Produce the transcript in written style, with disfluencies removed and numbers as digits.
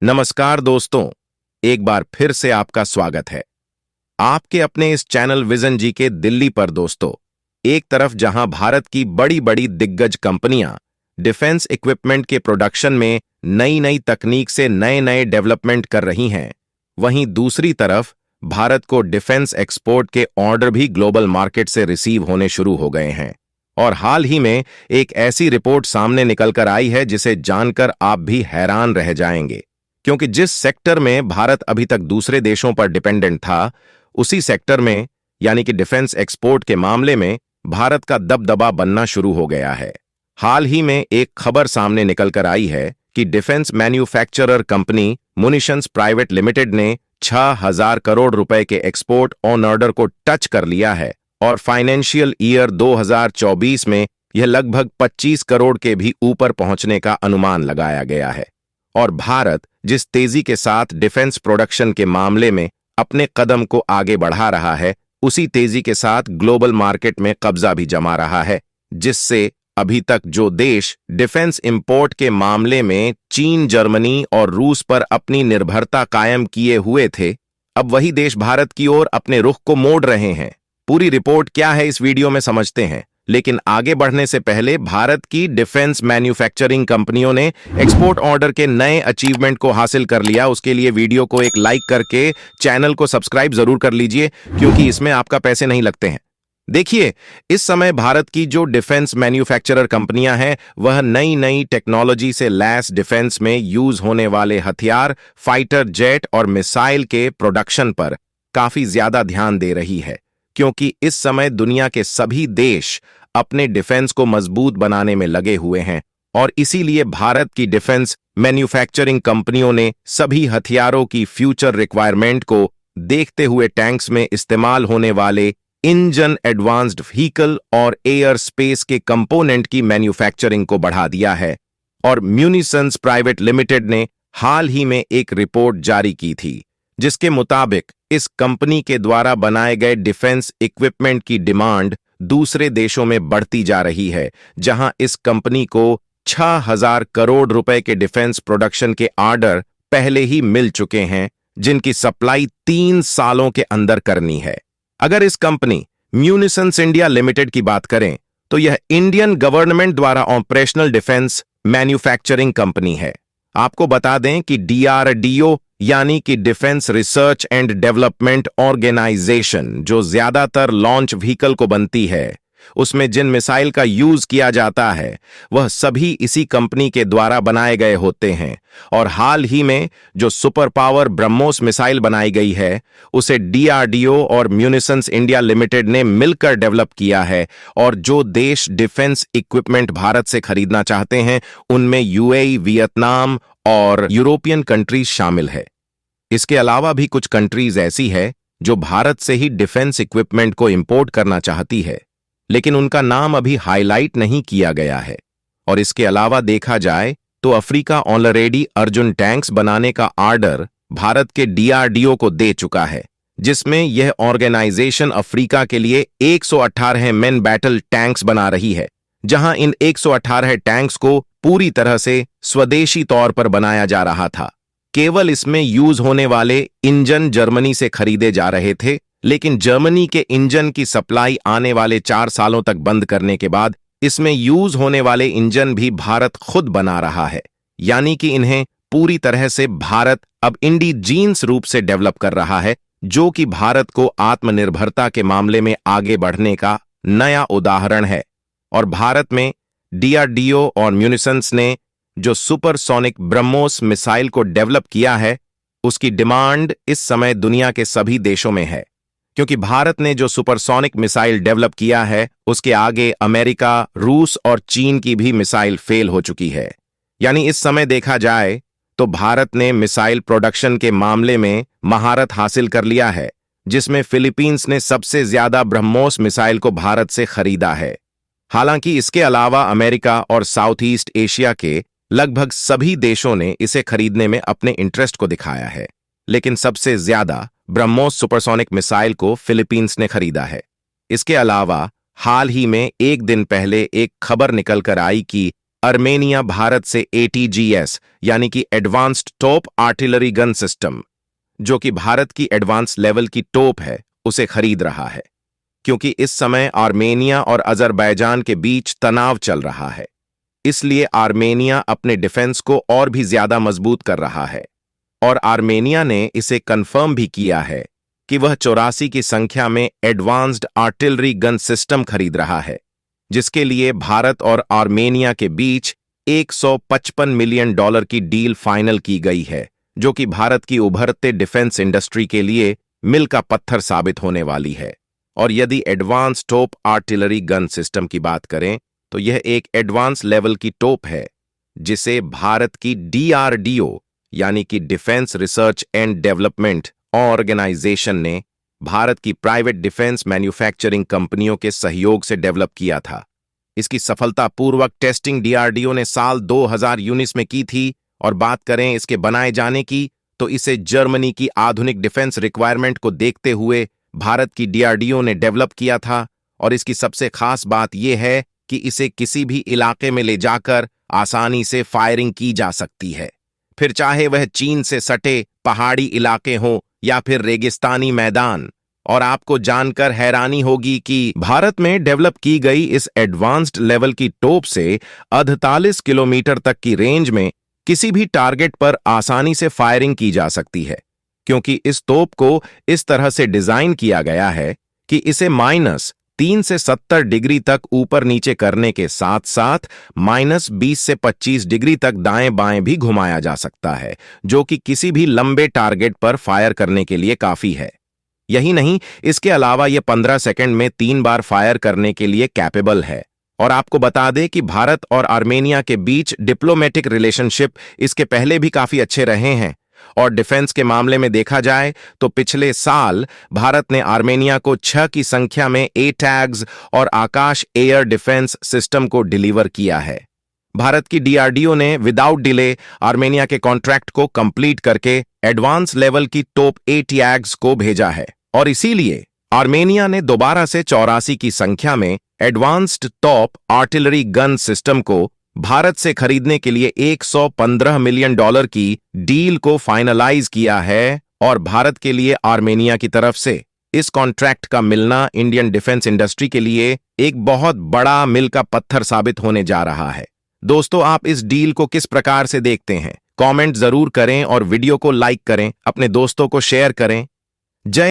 नमस्कार दोस्तों, एक बार फिर से आपका स्वागत है आपके अपने इस चैनल विजन जी के दिल्ली पर। दोस्तों, एक तरफ जहां भारत की बड़ी बड़ी दिग्गज कंपनियां डिफेंस इक्विपमेंट के प्रोडक्शन में नई नई तकनीक से नए नए डेवलपमेंट कर रही हैं, वहीं दूसरी तरफ भारत को डिफेंस एक्सपोर्ट के ऑर्डर भी ग्लोबल मार्केट से रिसीव होने शुरू हो गए हैं। और हाल ही में एक ऐसी रिपोर्ट सामने निकलकर आई है जिसे जानकर आप भी हैरान रह जाएंगे, क्योंकि जिस सेक्टर में भारत अभी तक दूसरे देशों पर डिपेंडेंट था, उसी सेक्टर में यानी कि डिफेंस एक्सपोर्ट के मामले में भारत का दबदबा बनना शुरू हो गया है। हाल ही में एक खबर सामने निकलकर आई है कि defence manufacturer company munitions private limited ने 6,000 करोड़ रुपए के एक्सपोर्ट ऑन ऑर्डर को टच कर लिया है और फाइनेंशियल ईयर 2024 में यह लगभग 25 करोड़ के भी ऊपर पहुंचने का अनुमान लगाया गया है। और भारत जिस तेजी के साथ डिफेंस प्रोडक्शन के मामले में अपने कदम को आगे बढ़ा रहा है, उसी तेजी के साथ ग्लोबल मार्केट में कब्जा भी जमा रहा है, जिससे अभी तक जो देश डिफेंस इंपोर्ट के मामले में चीन, जर्मनी और रूस पर अपनी निर्भरता कायम किए हुए थे, अब वही देश भारत की ओर अपने रुख को मोड़ रहे हैं। पूरी रिपोर्ट क्या है इस वीडियो में समझते हैं, लेकिन आगे बढ़ने से पहले भारत की डिफेंस मैन्युफैक्चरिंग कंपनियों ने एक्सपोर्ट ऑर्डर के नए अचीवमेंट को हासिल कर लिया। उसके लिए वीडियो को एक लाइक करके चैनल को सब्सक्राइब जरूर कर लीजिए, क्योंकि इसमें आपका पैसे नहीं लगते हैं। देखिए, इस समय भारत की जो डिफेंस मैन्युफैक्चरर कंपनियां हैं, वह नई नई टेक्नोलॉजी से लैस डिफेंस में यूज होने वाले हथियार, फाइटर जेट और मिसाइल के प्रोडक्शन पर काफी ज्यादा ध्यान दे रही है, क्योंकि इस समय दुनिया के सभी देश अपने डिफेंस को मजबूत बनाने में लगे हुए हैं। और इसीलिए भारत की डिफेंस मैन्युफैक्चरिंग कंपनियों ने सभी हथियारों की फ्यूचर रिक्वायरमेंट को देखते हुए टैंक्स में इस्तेमाल होने वाले इंजन, एडवांस्ड व्हीकल और एयर स्पेस के कंपोनेंट की मैन्युफैक्चरिंग को बढ़ा दिया है। और म्यूनिसंस प्राइवेट लिमिटेड ने हाल ही में एक रिपोर्ट जारी की थी, जिसके मुताबिक इस कंपनी के द्वारा बनाए गए डिफेंस इक्विपमेंट की डिमांड दूसरे देशों में बढ़ती जा रही है, जहां इस कंपनी को 6,000 करोड़ रुपए के डिफेंस प्रोडक्शन के ऑर्डर पहले ही मिल चुके हैं, जिनकी सप्लाई 3 सालों के अंदर करनी है। अगर इस कंपनी म्यूनिसंस इंडिया लिमिटेड की बात करें, तो यह इंडियन गवर्नमेंट द्वारा ऑपरेशनल डिफेंस मैन्युफैक्चरिंग कंपनी है। आपको बता दें कि DRDO यानी कि defence research and development organisation, जो ज्यादातर लॉन्च व्हीकल को बनती है, उसमें जिन मिसाइल का यूज किया जाता है, वह सभी इसी कंपनी के द्वारा बनाए गए होते हैं। और हाल ही में जो सुपर पावर ब्रह्मोस मिसाइल बनाई गई है, उसे DRDO और म्यूनिसंस इंडिया लिमिटेड ने मिलकर डेवलप किया है। और जो देश डिफेंस इक्विपमेंट भारत से खरीदना चाहते हैं, उनमें UAE, वियतनाम और यूरोपियन कंट्रीज शामिल है। इसके अलावा भी कुछ कंट्रीज ऐसी है जो भारत से ही डिफेंस इक्विपमेंट को इंपोर्ट करना चाहती है, लेकिन उनका नाम अभी हाईलाइट नहीं किया गया है। और इसके अलावा देखा जाए तो अफ्रीका ऑलरेडी अर्जुन टैंक्स बनाने का ऑर्डर भारत के DRDO को दे चुका है, जिसमें यह ऑर्गेनाइजेशन अफ्रीका के लिए 118 मेन बैटल टैंक्स बना रही है, जहां इन 118 टैंक्स को पूरी तरह से स्वदेशी तौर पर बनाया जा रहा था। केवल इसमें यूज होने वाले इंजन जर्मनी से खरीदे जा रहे थे, लेकिन जर्मनी के इंजन की सप्लाई आने वाले 4 सालों तक बंद करने के बाद इसमें यूज होने वाले इंजन भी भारत खुद बना रहा है। यानी कि इन्हें पूरी तरह से भारत अब इंडिजीन्स रूप से डेवलप कर रहा है, जो कि भारत को आत्मनिर्भरता के मामले में आगे बढ़ने का नया उदाहरण है। और भारत में DRDO और म्यूनिसंस ने जो सुपरसोनिक ब्रह्मोस मिसाइल को डेवलप किया है, उसकी डिमांड इस समय दुनिया के सभी देशों में है, क्योंकि भारत ने जो सुपरसोनिक मिसाइल डेवलप किया है, उसके आगे अमेरिका, रूस और चीन की भी मिसाइल फेल हो चुकी है। यानी इस समय देखा जाए तो भारत ने मिसाइल प्रोडक्शन के मामले में महारत हासिल कर लिया है, जिसमें फिलीपींस ने सबसे ज्यादा ब्रह्मोस मिसाइल को भारत से खरीदा है। हालांकि इसके अलावा अमेरिका और साउथ ईस्ट एशिया के लगभग सभी देशों ने इसे खरीदने में अपने इंटरेस्ट को दिखाया है, लेकिन सबसे ज्यादा ब्रह्मोस सुपरसोनिक मिसाइल को फिलीपींस ने खरीदा है। इसके अलावा हाल ही में एक दिन पहले एक खबर निकल कर आई कि अर्मेनिया भारत से ATGS यानी कि advanced top artillery gun system, जो कि भारत की एडवांस लेवल की टोप है, उसे खरीद रहा है, क्योंकि इस समय आर्मेनिया और अजरबैजान के बीच तनाव चल रहा है। इसलिए आर्मेनिया अपने डिफेंस को और भी ज्यादा मजबूत कर रहा है, और आर्मेनिया ने इसे कंफर्म भी किया है कि वह 84 की संख्या में एडवांस्ड आर्टिलरी गन सिस्टम खरीद रहा है, जिसके लिए भारत और आर्मेनिया के बीच $155 मिलियन की डील फाइनल की गई है, जो कि भारत की उभरते डिफेंस इंडस्ट्री के लिए मील का पत्थर साबित होने वाली है। और यदि advance top artillery gun system की बात करें तो यह एक एडवांस लेवल की टोप है, जिसे भारत की DRDO यानी कि defence research and development organisation ने भारत की प्राइवेट डिफेंस मैन्युफैक्चरिंग कंपनियों के सहयोग से डेवलप किया था। इसकी सफलतापूर्वक टेस्टिंग DRDO ने साल 2019 में की थी, और बात करें इसके बनाए जाने की तो इसे जर्मनी की आधुनिक डिफेंस रिक्वायरमेंट को देखते हुए भारत की DRDO ने डेवलप किया था। और इसकी सबसे खास बात यह है कि इसे किसी भी इलाके में ले जाकर आसानी से फायरिंग की जा सकती है, फिर चाहे वह चीन से सटे पहाड़ी इलाके हों या फिर रेगिस्तानी मैदान। और आपको जानकर हैरानी होगी कि भारत में डेवलप की गई इस एडवांस्ड लेवल की टोप से 48 किलोमीटर तक की रेंज में किसी भी टारगेट पर आसानी से फायरिंग की जा सकती है, क्योंकि इस तोप को इस तरह से डिजाइन किया गया है कि इसे -3 से 70 डिग्री तक ऊपर नीचे करने के साथ साथ -20 से 25 डिग्री तक दाएं बाएं भी घुमाया जा सकता है, जो कि किसी भी लंबे टारगेट पर फायर करने के लिए काफी है। यही नहीं, इसके अलावा यह 15 सेकंड में 3 बार फायर करने के लिए कैपेबल है। और आपको बता दें कि भारत और आर्मेनिया के बीच डिप्लोमेटिक रिलेशनशिप इसके पहले भी काफी अच्छे रहे हैं। और डिफेंस के मामले में देखा जाए तो पिछले साल भारत ने आर्मेनिया को 6 की संख्या में ATAGS और आकाश एयर डिफेंस सिस्टम को डिलीवर किया है। भारत की DRDO ने विदाउट डिले आर्मेनिया के कॉन्ट्रैक्ट को कंप्लीट करके एडवांस लेवल की टोप ATAGS को भेजा है, और इसीलिए आर्मेनिया ने दोबारा से 84 की संख्या में advanced top artillery gun system को भारत से खरीदने के लिए $115 मिलियन की डील को फाइनलाइज किया है। और भारत के लिए आर्मेनिया की तरफ से इस कॉन्ट्रैक्ट का मिलना इंडियन डिफेंस इंडस्ट्री के लिए एक बहुत बड़ा मील का पत्थर साबित होने जा रहा है। दोस्तों, आप इस डील को किस प्रकार से देखते हैं? कमेंट जरूर करें और वीडियो को लाइक करें, अपने दोस्तों को शेयर करें।